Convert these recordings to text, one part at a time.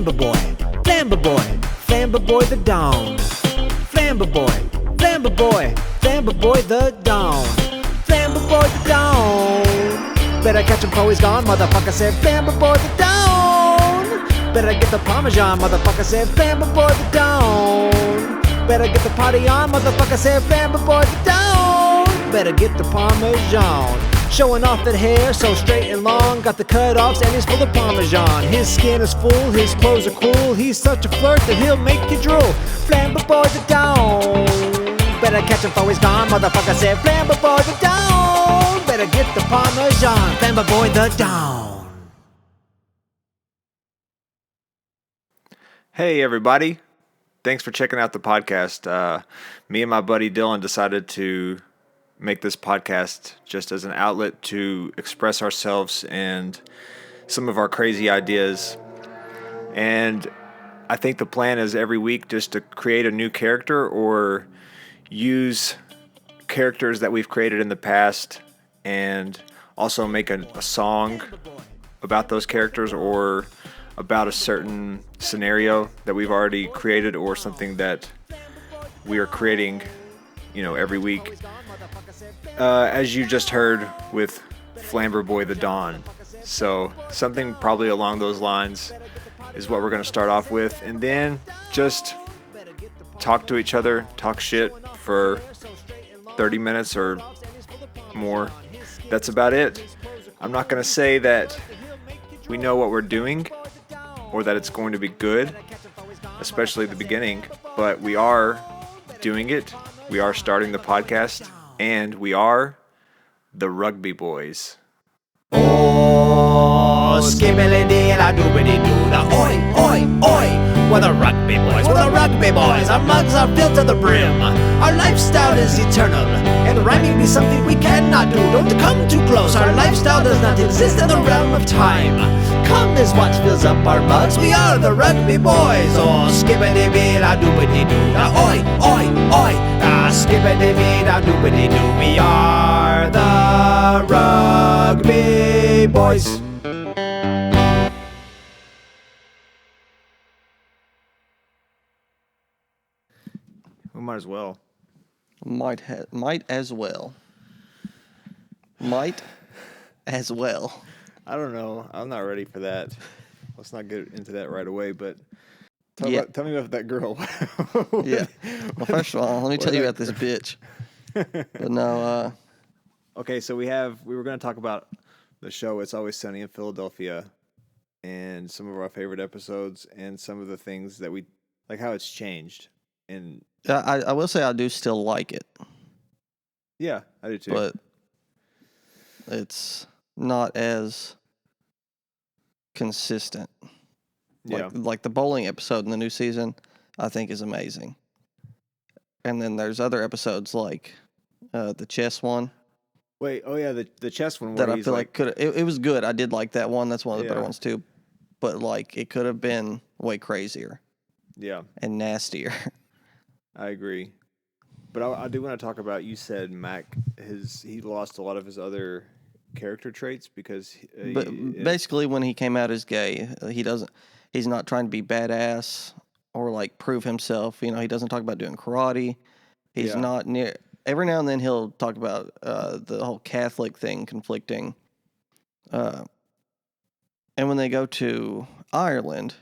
Flamberboy the Don. Flamberboy the Don. Flamberboy the Don. Better catch him before he's gone, motherfucker said Flamberboy the Don. Better get the Parmesan, motherfucker said Flamberboy the Don. Better get the party on, motherfucker said Flamberboy the Don. Better get the Parmesan. Showing off that hair so straight and long. Got the cut-offs and he's full of Parmesan. His skin is full, his clothes are cool. He's such a flirt that he'll make you drool. Flamberboy the Don. Better catch him before he's gone, motherfucker said Flamberboy the Don. Better get the Parmesan. Flamberboy the Don. Hey everybody, thanks for checking out the podcast. Me and my buddy Dylan decided to make this podcast just as an outlet to express ourselves and some of our crazy ideas. And I think the plan is every week just to create a new character or use characters that we've created in the past and also make a song about those characters or about a certain scenario that we've already created or something that we are creating, every week. As you just heard with Flamberboy the Don. So something probably along those lines is what we're going to start off with. And then just talk to each other, talk shit for 30 minutes or more. That's about it. I'm not going to say that we know what we're doing or that it's going to be good, especially at the beginning, but we are doing it. We are starting the podcast, and we are the Rugby Boys. Oh, skibbity-dee-la-doobity-doo-da, oi, oi, oi. We're the Rugby Boys, Our mugs are filled to the brim. Our lifestyle is eternal, and rhyming be something we cannot do. Don't come too close, our lifestyle does not exist in the realm of time. Come is what fills up our mugs, we are the Rugby Boys. Oh, skibbity-dee-la-doobity-doo-da, oi, oi, oi. Skibbity-dee-la-doobity-doo, we are the Rugby Boys. We might as well. Might as well. I don't know. I'm not ready for that. Let's not get into that right away, but tell me about that girl. Yeah. Well, first of all, let me tell you about this bitch. But no, Okay, so we were going to talk about the show It's Always Sunny in Philadelphia and some of our favorite episodes and some of the things that we like how it's changed. And I will say I do still like it. Yeah, I do too. But it's not as consistent. Like the bowling episode in the new season, I think is amazing. And then there's other episodes like the chess one. Wait, oh yeah, the chess one. That I feel like could it was good. I did like that one. That's one of the better ones too. But like it could have been way crazier. Yeah. And nastier. I agree. But I do want to talk about, you said Mac, he lost a lot of his other character traits because... basically when he came out as gay, he's not trying to be badass or like prove himself. He doesn't talk about doing karate. He's not near... Every now and then he'll talk about the whole Catholic thing conflicting. And when they go to Ireland,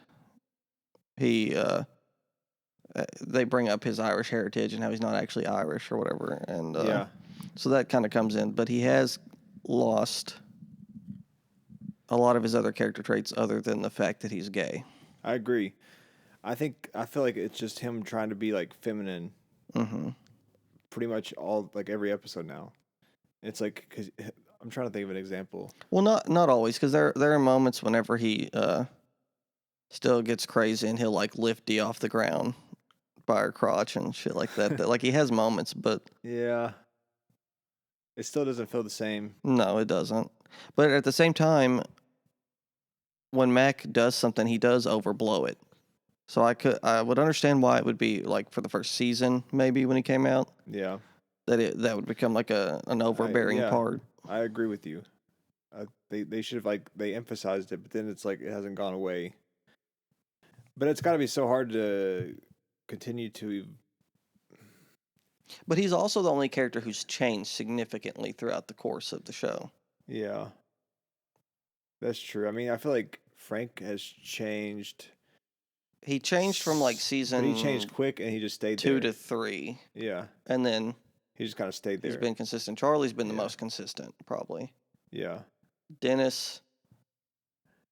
they bring up his Irish heritage and how he's not actually Irish or whatever. And so that kind of comes in. But he has lost a lot of his other character traits other than the fact that he's gay. I agree. I feel like it's just him trying to be like feminine. Mm-hmm. Pretty much every episode now. It's like, because I'm trying to think of an example. Well, not always, because there are moments whenever he still gets crazy and he'll like lift Dee off the ground by her crotch and shit like that. Like he has moments, but yeah, it still doesn't feel the same. No, it doesn't. But at the same time, when Mac does something, he does overblow it. So I would understand why it would be like for the first season, maybe when he came out. Yeah, that would become like an overbearing part. I agree with you. They should have they emphasized it, but then it's like it hasn't gone away. But it's got to be so hard to continue to. But he's also the only character who's changed significantly throughout the course of the show. Yeah, that's true. I mean, I feel like Frank has changed. He changed from like season. But he changed quick, and he just stayed 2 there. to 3. Yeah, And then he just kind of stayed there. he's been consistent. Charlie's been the most consistent, probably. Yeah. Dennis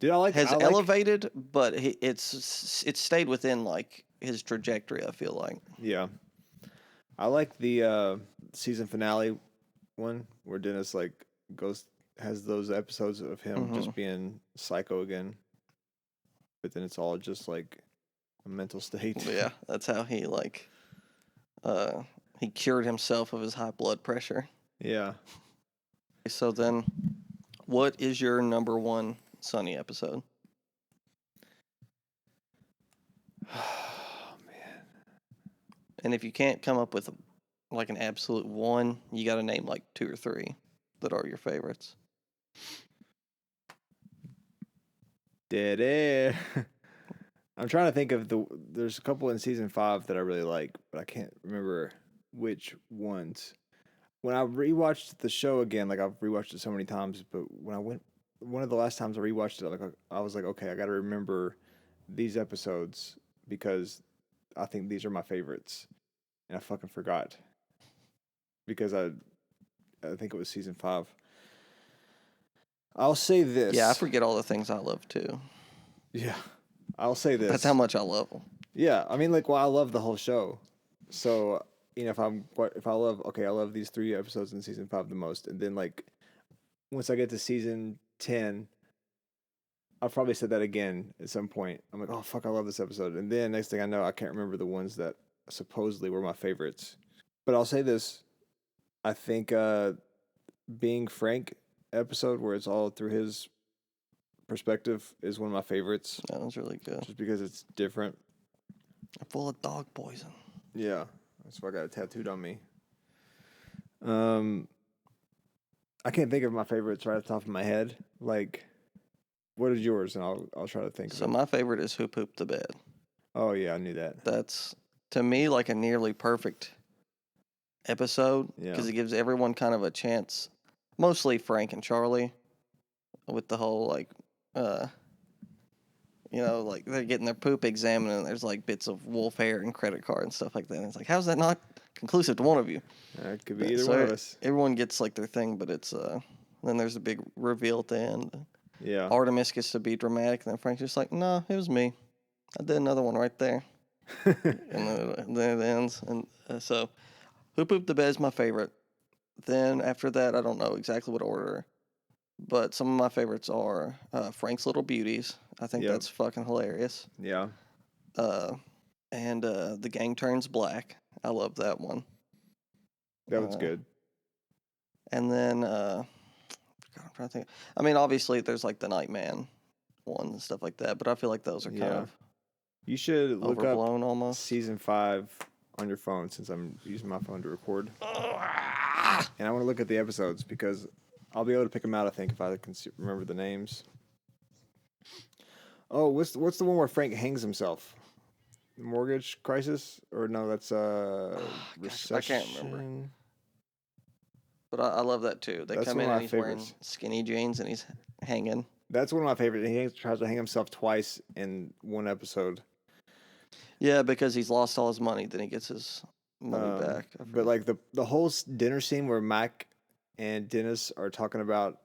has elevated, but it's stayed within like his trajectory, I feel like. Yeah. I like the season finale one where Dennis like has those episodes of him just being psycho again. But then it's all just like a mental state. Yeah, that's how he like he cured himself of his high blood pressure. Yeah. So then what is your number one Sunny episode? Oh man. And if you can't come up with like an absolute one, you got to name like 2 or 3 that are your favorites. Dead air. I'm trying to think of there's a couple in season 5 that I really like, but I can't remember which ones. When I rewatched the show again, like I've rewatched it so many times, but one of the last times I rewatched it, like I was like, okay, I got to remember these episodes because I think these are my favorites, and I fucking forgot because I think it was season 5. I'll say this. Yeah, I forget all the things I love too. Yeah, I'll say this. That's how much I love them. Yeah, I mean, like, well, I love the whole show, so you know, if I love these 3 episodes in season 5 the most, and then like once I get to season 10, I'll probably said that again at some point. I'm like, oh fuck, I love this episode, and then next thing I know, I can't remember the ones that supposedly were my favorites. But I'll say this: I think being Frank episode where it's all through his perspective is one of my favorites. That was really good. Just because it's different. Full of dog poison. Yeah. That's why I got it tattooed on me. I can't think of my favorites right off the top of my head. Like, what is yours? And I'll try to think of it. So my favorite is Who Pooped the Bed. Oh yeah, I knew that. That's to me like a nearly perfect episode because it gives everyone kind of a chance. Mostly Frank and Charlie, with the whole like, like they're getting their poop examined and there's like bits of wolf hair and credit card and stuff like that. And it's like, how's that not conclusive to one of you? It could be either one of us. Everyone gets like their thing, but it's then there's a big reveal at the end. Yeah. Artemis gets to be dramatic, and then Frank's just like, no, it was me. I did another one right there. And then it ends. And so, Who Pooped the Bed is my favorite. Then after that, I don't know exactly what order, but some of my favorites are Frank's Little Beauties. I think that's fucking hilarious. Yeah. And The Gang Turns Black. I love that one. That was good. And then, God, I'm trying to think. I mean, obviously, there's like the Nightman one and stuff like that, but I feel like those are kind of you should look overblown up almost. Season 5 on your phone since I'm using my phone to record. And I want to look at the episodes because I'll be able to pick them out, I think, if I can remember the names. Oh, what's the one where Frank hangs himself? Mortgage crisis? Or no, that's recession. I can't remember. But I love that too. They come in and he's wearing skinny jeans and he's hanging. That's one of my favorites. He tries to hang himself twice in one episode. Yeah, because he's lost all his money. Then he gets his money back. But like the whole dinner scene where Mac and Dennis are talking about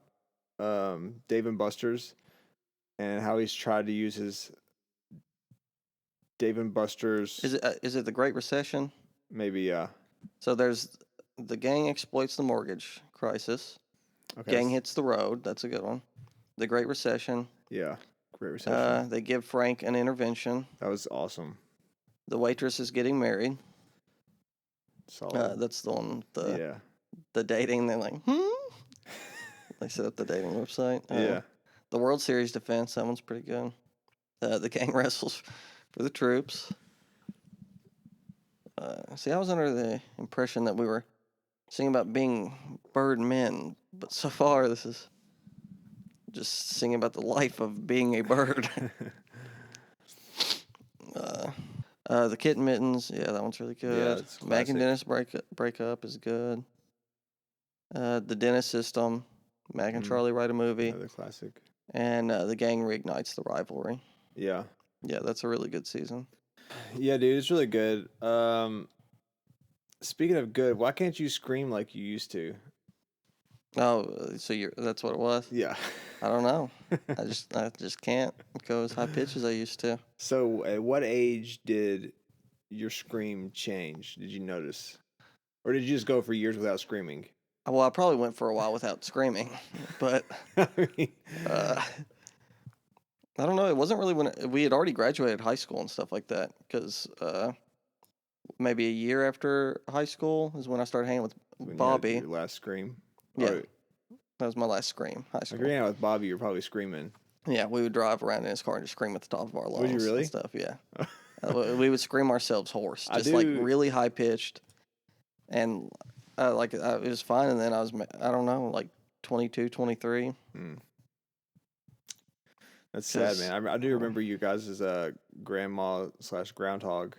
Dave and Buster's and how he's tried to use his Dave and Buster's. Is it the Great Recession? Maybe, yeah. So there's the gang exploits the mortgage crisis. Okay. Gang hits the road. That's a good one. The Great Recession. Yeah, Great Recession. They give Frank an intervention. That was awesome. The waitress is getting married. Solid. That's the one. The dating. They're like, They set up the dating website. Yeah. The World Series defense. That one's pretty good. The gang wrestles for the troops. See, I was under the impression that we were singing about being bird men, but so far this is just singing about the life of being a bird. The Kitten Mittens, yeah, that one's really good. Yeah, it's Mac and classic. Dennis breakup is good. The Dentist System, Mac and Charlie write a movie, Another classic. and The Gang Reignites the Rivalry. Yeah. Yeah, that's a really good season. Yeah, dude, it's really good. Speaking of good, why can't you scream like you used to? Oh, so that's what it was? Yeah. I don't know. I just can't go as high pitch as I used to. So, at what age did your scream change? Did you notice? Or did you just go for years without screaming? Well, I probably went for a while without screaming, but I mean, I don't know. It wasn't really when we had already graduated high school and stuff like that. Because maybe a year after high school is when I started hanging with when you had Bobby. your last scream? Yeah, Or, that was my last scream. High if school. you're hanging out with Bobby, you're probably screaming. Yeah, we would drive around in his car and just scream at the top of our lungs. Would you really? And stuff, yeah. We would scream ourselves hoarse, I just like do- really high pitched, and it was fine. And then I don't know, like 22, 23. That's sad, man. I do remember you guys' grandma / groundhog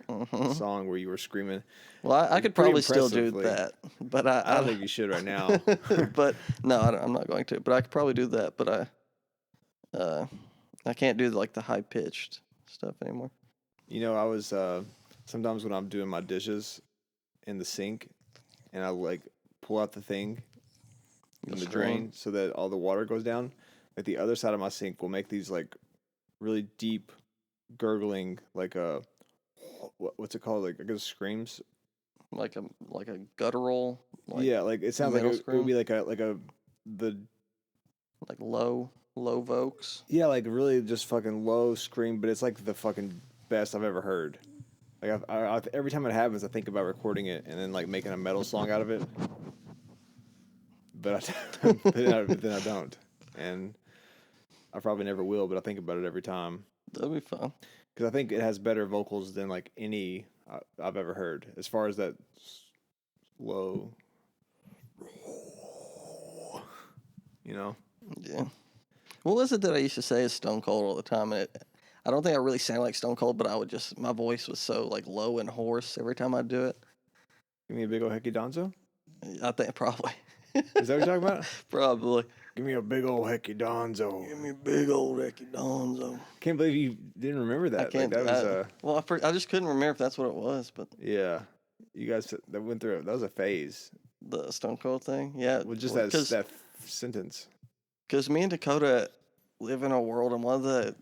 song where you were screaming. Well, I could Pretty probably still do impressively. that, but I don't think you should right now. but no, I'm not going to. But I could probably do that. But I can't do like the high pitched stuff anymore. You know, I was sometimes when I'm doing my dishes in the sink, and I like pull out the thing from the drain so that all the water goes down. Like the other side of my sink will make these like really deep gurgling, like what's it called? Like I guess screams. Like a guttural. Like, Yeah, like it sounds like metal it would be like low vocals. yeah, like really just fucking low scream, but it's like the fucking best I've ever heard. Like every time it happens, I think about recording it and then like making a metal song out of it. But then I don't, and I probably never will. But I think about it every time That'd be fun. because I think it has better vocals than like any I've ever heard. As far as that low, you know. Yeah. What was it that I used to say is Stone Cold all the time? And I don't think I really sound like Stone Cold, but my voice was so like low and hoarse every time I do it. Give me a big old Hecky Donzo. I think probably. Is that what you're talking about? Probably. Give me a big old Hecky Donzo. Give me a big old Ecky Donzo. Can't believe you didn't remember that. I can't. Like, that was I just couldn't remember if that's what it was, but yeah. You guys that went through it. That was a phase. the Stone Cold thing, yeah. Well, just that sentence. Because me and Dakota live in a world, and one of the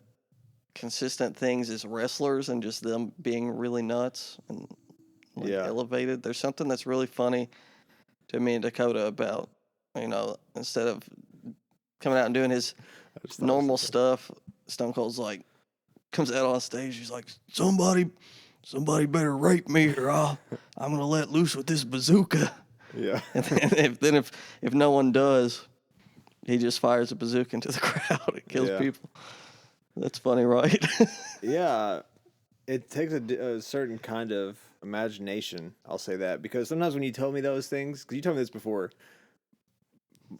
consistent things is wrestlers and just them being really nuts and elevated. There's something that's really funny to me and Dakota about, instead of coming out and doing his normal stuff, Stone Cold's like, comes out on stage, he's like, somebody better rape me or I'm going to let loose with this bazooka. Yeah. And then if no one does, he just fires a bazooka into the crowd and kills people. That's funny, right? Yeah. It takes a certain kind of imagination, I'll say that, because sometimes when you tell me those things, because you told me this before,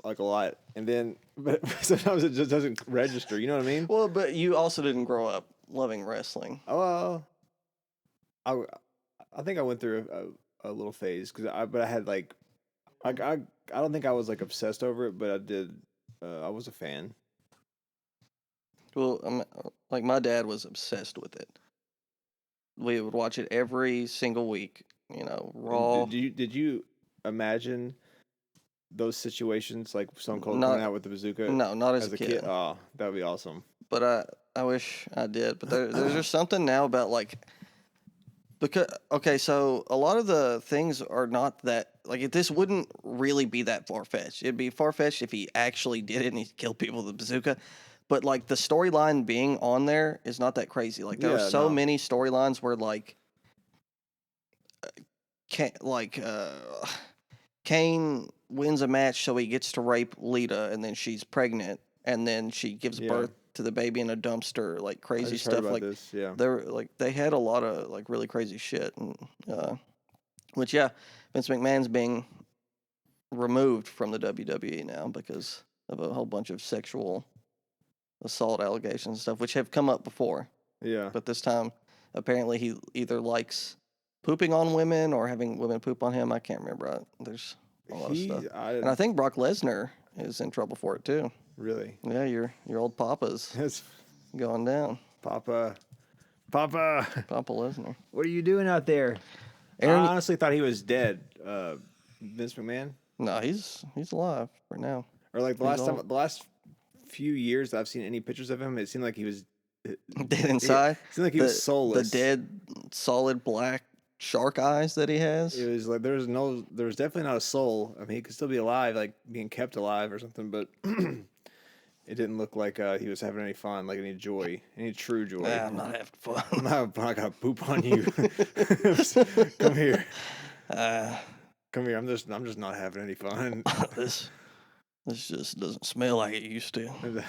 like a lot, and then, but sometimes it just doesn't register, you know what I mean? Well, but you also didn't grow up loving wrestling. Oh, well, I think I went through a little phase, but I had like, I don't think I was like obsessed over it, but I did, I was a fan. Well, like my dad was obsessed with it. We would watch it every single week. Raw. Did you imagine those situations like Stone Cold coming out with the bazooka? No, not as a kid. Oh, that would be awesome. But I wish I did. But there's just something now about so a lot of the things are not that this wouldn't really be that far fetched. It'd be far fetched if he actually did it and he killed people with a bazooka. But the storyline being on there is not that crazy. There are so many storylines where Kane wins a match, so he gets to rape Lita, and then she's pregnant, and then she gives birth to the baby in a dumpster, crazy stuff. This. Yeah. They had a lot of really crazy shit, and which Vince McMahon's being removed from the WWE now because of a whole bunch of sexual assault allegations and stuff, which have come up before. Yeah. But this time, apparently he either likes pooping on women or having women poop on him. I can't remember. There's a lot of stuff. And I think Brock Lesnar is in trouble for it too. Really? Yeah, your old Papa's That's going down. Papa Lesnar. what are you doing out there? Aaron, I honestly thought he was dead. Vince McMahon? no, he's alive for now. Or like the last few years that I've seen any pictures of him, it seemed like he was Dead inside. It seemed like he was soulless. The dead, solid black shark eyes that he has. It was like there was definitely not a soul. I mean, he could still be alive, like being kept alive or something, but it didn't look like he was having any fun, like any joy, any true joy. Nah, I'm not having fun. I'm not gonna poop on you. Come here. Come here. I'm just not having any fun. This just doesn't smell like it used to.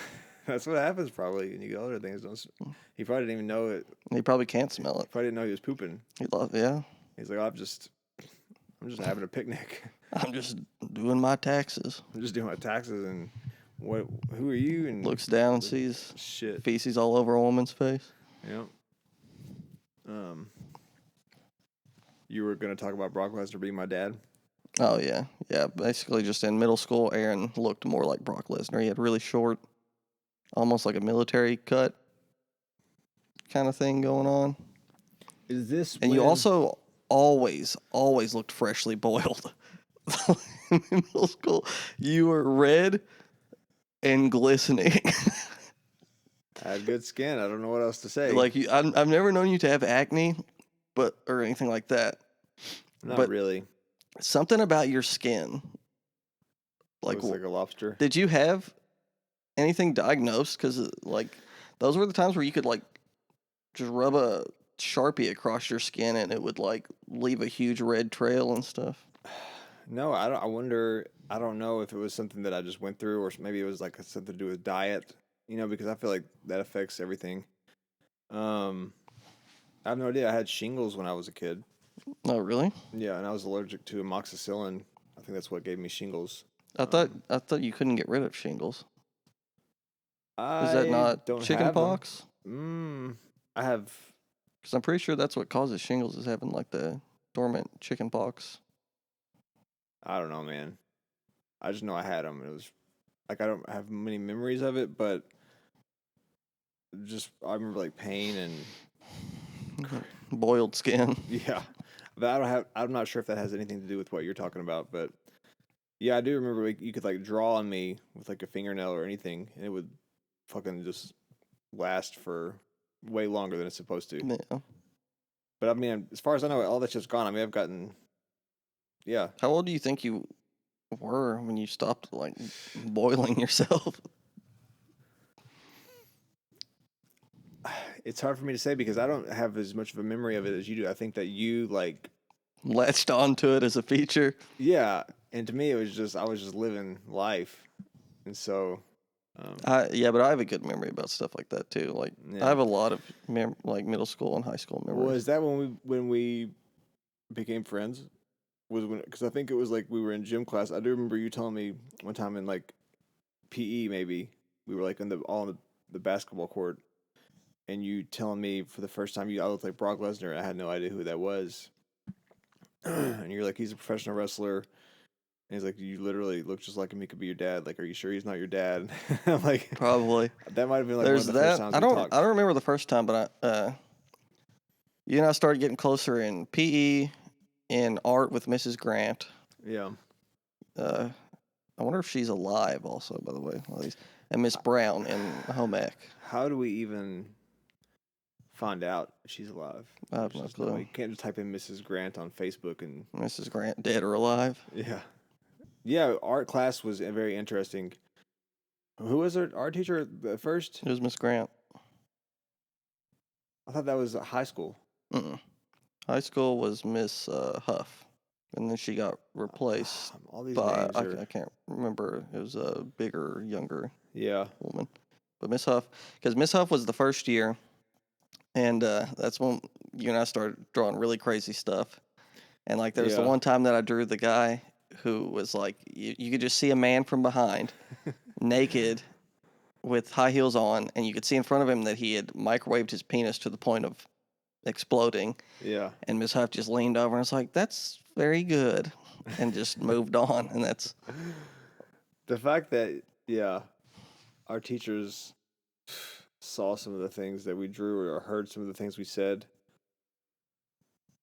That's what happens probably when you get older. Things don't. He probably didn't even know it. He probably can't smell it. Probably didn't know he was pooping. Yeah. He's like, I'm just having a picnic. I'm just doing my taxes. I'm just doing my taxes and what? Who are you? And looks down and sees shit feces all over a woman's face. Yep. You were gonna talk about Brock Lesnar being my dad. Oh yeah. Basically, just in middle school, Aaron looked more like Brock Lesnar. He had really short, almost like a military cut kind of thing going on. Is this? And you also always looked freshly boiled. In middle school, you were red and glistening. I had good skin. I don't know what else to say. Like I've never known you to have acne, or anything like that. Not really. Something about your skin, like a lobster. Did you have anything diagnosed? Because like those were the times where you could like just rub a Sharpie across your skin and it would like leave a huge red trail and stuff. No, I don't. I wonder. I don't know if it was something that I just went through, or maybe it was like something to do with diet. Because I feel like that affects everything. I have no idea. I had shingles when I was a kid. Oh, really? Yeah, and I was allergic to amoxicillin. I think that's what gave me shingles. I thought you couldn't get rid of shingles. Is that not don't chicken pox? I have. Because I'm pretty sure that's what causes shingles is having like the dormant chicken pox. I don't know, man. I just know I had them. It was like I don't have many memories of it, but just I remember like pain and boiled skin. Yeah, but I'm not sure if that has anything to do with what you're talking about. But yeah, I do remember you could like draw on me with like a fingernail or anything, and it would fucking just last for way longer than it's supposed to. Yeah. But I mean, as far as I know, all that shit's gone. I mean, I've gotten. Yeah. How old do you think you were when you stopped like boiling yourself? It's hard for me to say because I don't have as much of a memory of it as you do. I think that you like latched onto it as a feature. Yeah, and to me, it was just I was just living life, and so. But I have a good memory about stuff like that too. Like I have a lot of like middle school and high school memories. Was that when we became friends? Because I think it was like we were in gym class. I do remember you telling me one time in like PE maybe we were like all in the basketball court, and you telling me for the first time I looked like Brock Lesnar. I had no idea who that was, and you're like he's a professional wrestler. And he's like, you literally look just like him. He could be your dad. Like, are you sure he's not your dad? I'm like, probably. That might have been like There's one of the first times we talked. I don't remember the first time, but you and I started getting closer in PE, in art with Mrs. Grant. Yeah. I wonder if she's alive also, by the way. And Miss Brown in home ec. How do we even find out she's alive? I have no clue. You can't just type in Mrs. Grant on Facebook and... Mrs. Grant, dead or alive? Yeah. Yeah, art class was very interesting. Who was our art teacher at first? It was Miss Grant. I thought that was high school. High school was Miss Huff. And then she got replaced all these by, names are... I can't remember. It was a bigger, younger woman. But Miss Huff, because Miss Huff was the first year, and that's when you and I started drawing really crazy stuff. And like there was the one time that I drew the guy who was like, you could just see a man from behind, naked, with high heels on, and you could see in front of him that he had microwaved his penis to the point of exploding. Yeah. And Miss Huff just leaned over and was like, "That's very good," and just moved on. And that's The fact that, our teachers saw some of the things that we drew or heard some of the things we said.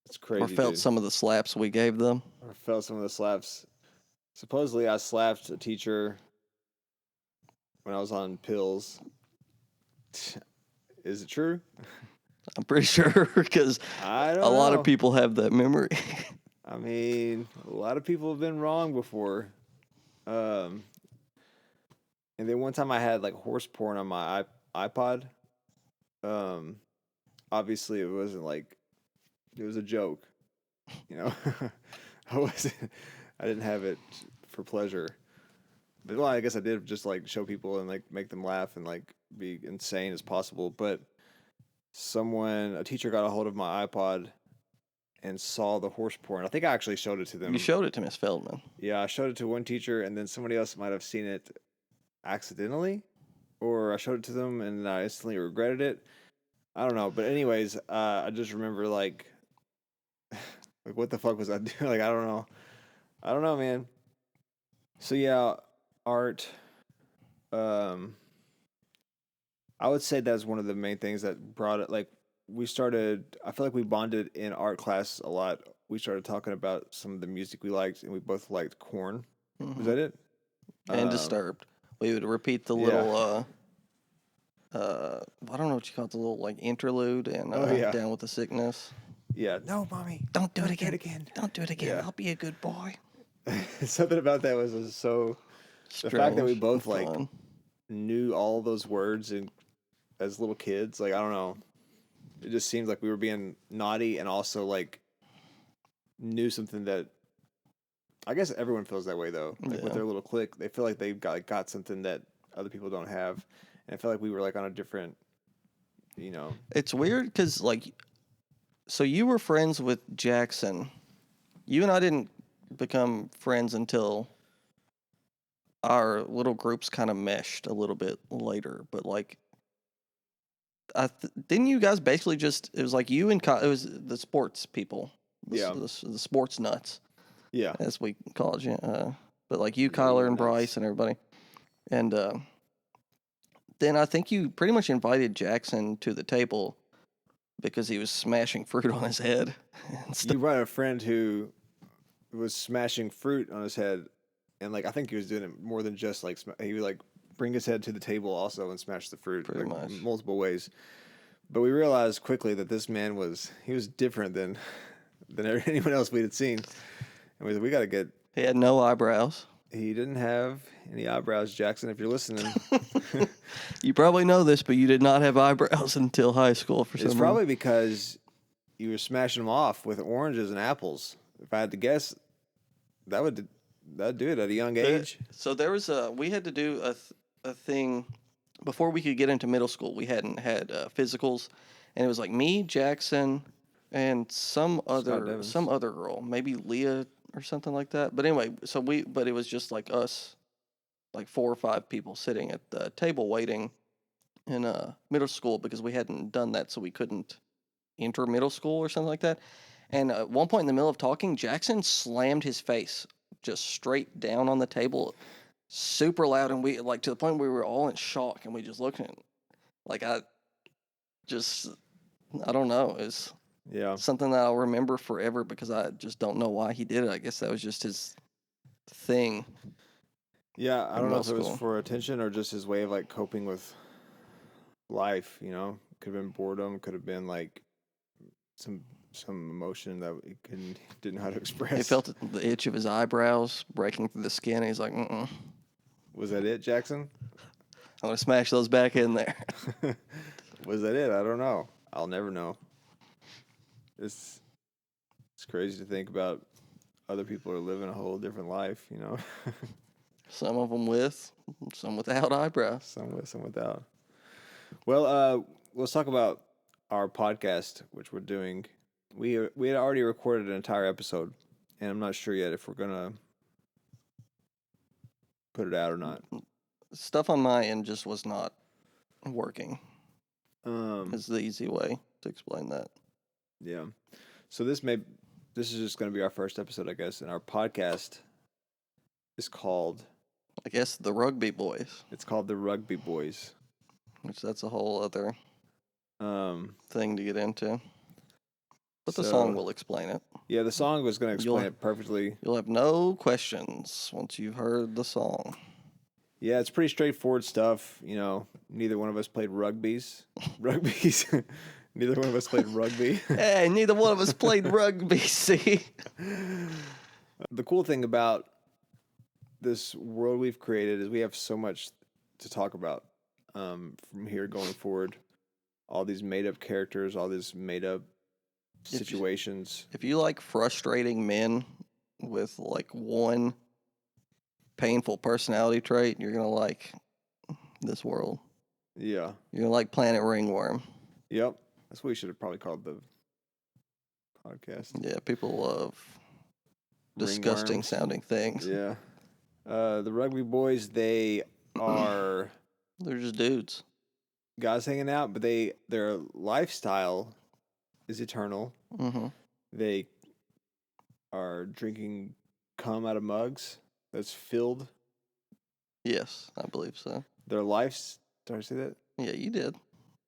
It's crazy, or felt dude. some of the slaps we gave them. Or felt some of the slaps. Supposedly, I slapped a teacher when I was on pills. Is it true? I'm pretty sure because I don't a lot know. of people have that memory. I mean, a lot of people have been wrong before. And then one time I had like horse porn on my iPod. Obviously it wasn't like it was a joke, you know. I didn't have it for pleasure. But well, I guess I did just like show people and like make them laugh and like be insane as possible. But a teacher got a hold of my iPod and saw the horse porn. I think I actually showed it to them. You showed it to Miss Feldman. Yeah, I showed it to one teacher, and then somebody else might have seen it accidentally, or I showed it to them and I instantly regretted it. I don't know, but anyways, I just remember like what the fuck was I doing? Like I don't know, man. So yeah, art. I would say that's one of the main things that brought it. Like we started, I feel like we bonded in art class a lot. We started talking about some of the music we liked, and we both liked Korn. Was that it? And Disturbed. We would repeat the little, I don't know what you call it, the little like interlude and Down with the Sickness. Yeah. No, mommy. Don't do it again. Don't do it again. Yeah. I'll be a good boy. Something about that was so. Strange, the fact that we both and like fun. knew all those words and as little kids, like I don't know, it just seemed like we were being naughty and also like knew something that I guess everyone feels that way though. Like with their little clique, they feel like they've got something that other people don't have, and I feel like we were like on a different, you know. It's weird because like, so you were friends with Jackson. You and I didn't become friends until our little groups kind of meshed a little bit later. But like, didn't you guys basically just? It was like you and it was the sports people. The sports nuts. Yeah, as we call it. But like you, Kyler, and Bryce, and everybody, and then I think you pretty much invited Jackson to the table because he was smashing fruit on his head. And stuff. you brought a friend who was smashing fruit on his head, and like I think he was doing it more than just like he would like bring his head to the table also and smash the fruit Pretty like, much. multiple ways. But we realized quickly that this man was different than anyone else we had seen, and we got to get. He had no eyebrows. He didn't have any eyebrows, Jackson. If you're listening, You probably know this, but you did not have eyebrows until high school for some it's reason. probably because you were smashing them off with oranges and apples. If I had to guess, that'd do it at a young age. So there was we had to do a thing before we could get into middle school. We hadn't had physicals, and it was like me, Jackson, and some other girl, maybe Leah or something like that. But anyway, but it was just like us, like 4 or 5 people sitting at the table waiting in middle school because we hadn't done that, so we couldn't enter middle school or something like that. And at one point in the middle of talking, Jackson slammed his face just straight down on the table, super loud, and we like to the point where we were all in shock, and we just looked at him. Like I don't know. It's something that I'll remember forever because I just don't know why he did it. I guess that was just his thing. Yeah, I don't know if it was for attention or just his way of like coping with life. You know, could have been boredom, could have been like some emotion that he didn't know how to express. He felt the itch of his eyebrows breaking through the skin. And he's like, Was that it, Jackson? I'm gonna smash those back in there. Was that it? I don't know. I'll never know. It's crazy to think about. Other people are living a whole different life, you know. Some of them with, some without eyebrows. Some with, some without. Well, let's talk about our podcast, which we're doing. We had already recorded an entire episode, and I'm not sure yet if we're gonna put it out or not. Stuff on my end just was not working. Is the easy way to explain that. Yeah. So this is just going to be our first episode, I guess, and our podcast is called. I guess the Rugby Boys. It's called the Rugby Boys. Which that's a whole other thing to get into. But the So- song will explain it. Yeah, the song was going to explain You'll- it perfectly. You'll have no questions once you've heard the song. Yeah, it's pretty straightforward stuff. You know, neither one of us played rugbies. Neither one of us played rugby. Hey, neither one of us played rugby, see? The cool thing about this world we've created is we have so much to talk about from here going forward. All these made-up characters, all these made-up situations. If you like frustrating men with like one painful personality trait, you're going to like this world. Yeah. You're going to like Planet Ringworm. Yep. That's what we should have probably called the podcast. Yeah, people love disgusting Ringworms. sounding things. Yeah. The Rugby Boys, they are They're just dudes. guys hanging out, but their lifestyle is eternal. Mm-hmm. They are drinking cum out of mugs that's filled. Yes, I believe so. Their lives. Did I say that? Yeah, you did.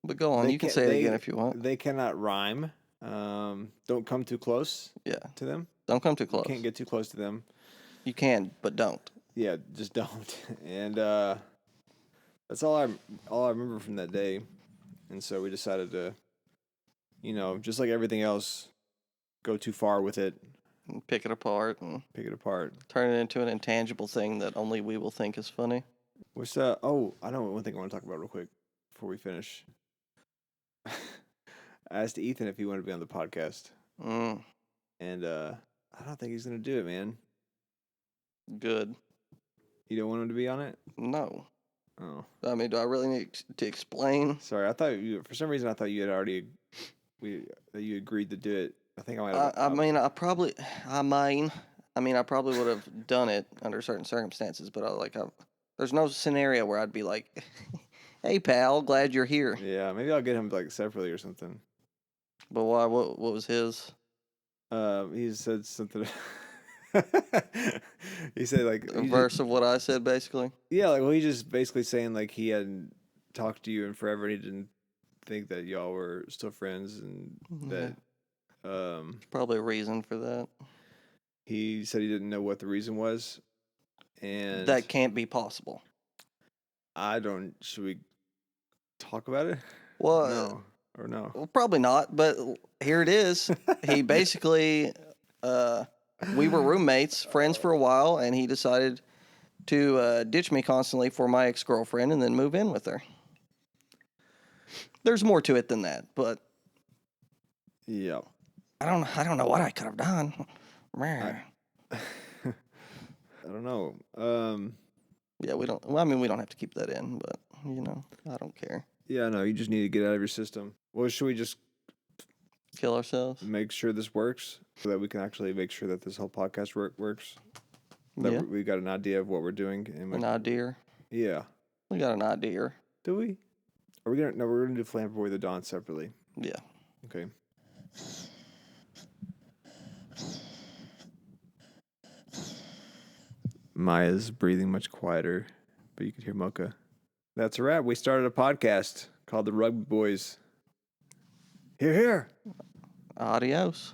But go on. They You can can't- say it they- again if you want. They cannot rhyme. Don't come too close Yeah. to them. Don't come too close. Can't get too close to them. You can, but don't. Yeah, just don't. And that's all I remember from that day. And so we decided to, just like everything else, go too far with it, And pick it apart and pick it apart. turn it into an intangible thing that only we will think is funny. What's oh, I know one thing I want to talk about real quick before we finish. I asked Ethan if he wanted to be on the podcast, Mm, and I don't think he's gonna do it, man. good. You don't want him to be on it? No. Oh, I mean, do I really need to explain? sorry. I thought for some reason I thought you had already that you agreed to do it. I think I might have. I probably would have done it under certain circumstances, but there's no scenario where I'd be like, "Hey, pal, glad you're here." Yeah, maybe I'll get him like separately or something. But why? What was his? He said something. He said like A verse of what I said, basically. yeah, like well, he just basically saying like he hadn't talked to you in forever. And he didn't think that y'all were still friends, and that Probably a reason for that. he said he didn't know what the reason was, and That can't be possible. I don't. Should we talk about it? Well, No or no? well, probably not. But here it is. He basically, we were roommates, friends for a while, and he decided to ditch me constantly for my ex-girlfriend and then move in with her. There's more to it than that, but Yeah. I don't know what I could have done. I don't know. Yeah, we don't. Well, I mean, we don't have to keep that in, but I don't care. Yeah, no. You just need to get out of your system. Well, should we just Kill ourselves. make sure this works so that we can actually make sure that this whole podcast works? That Yeah. we got an idea of what we're doing. And An idea. yeah. We got an idea. Do we? Are we gonna? No, we're gonna do Flamberboy the Don separately. Yeah. Okay. Maya's breathing much quieter, but you could hear Mocha. That's a wrap. We started a podcast called The Rugby Boys. Here, here. Adios.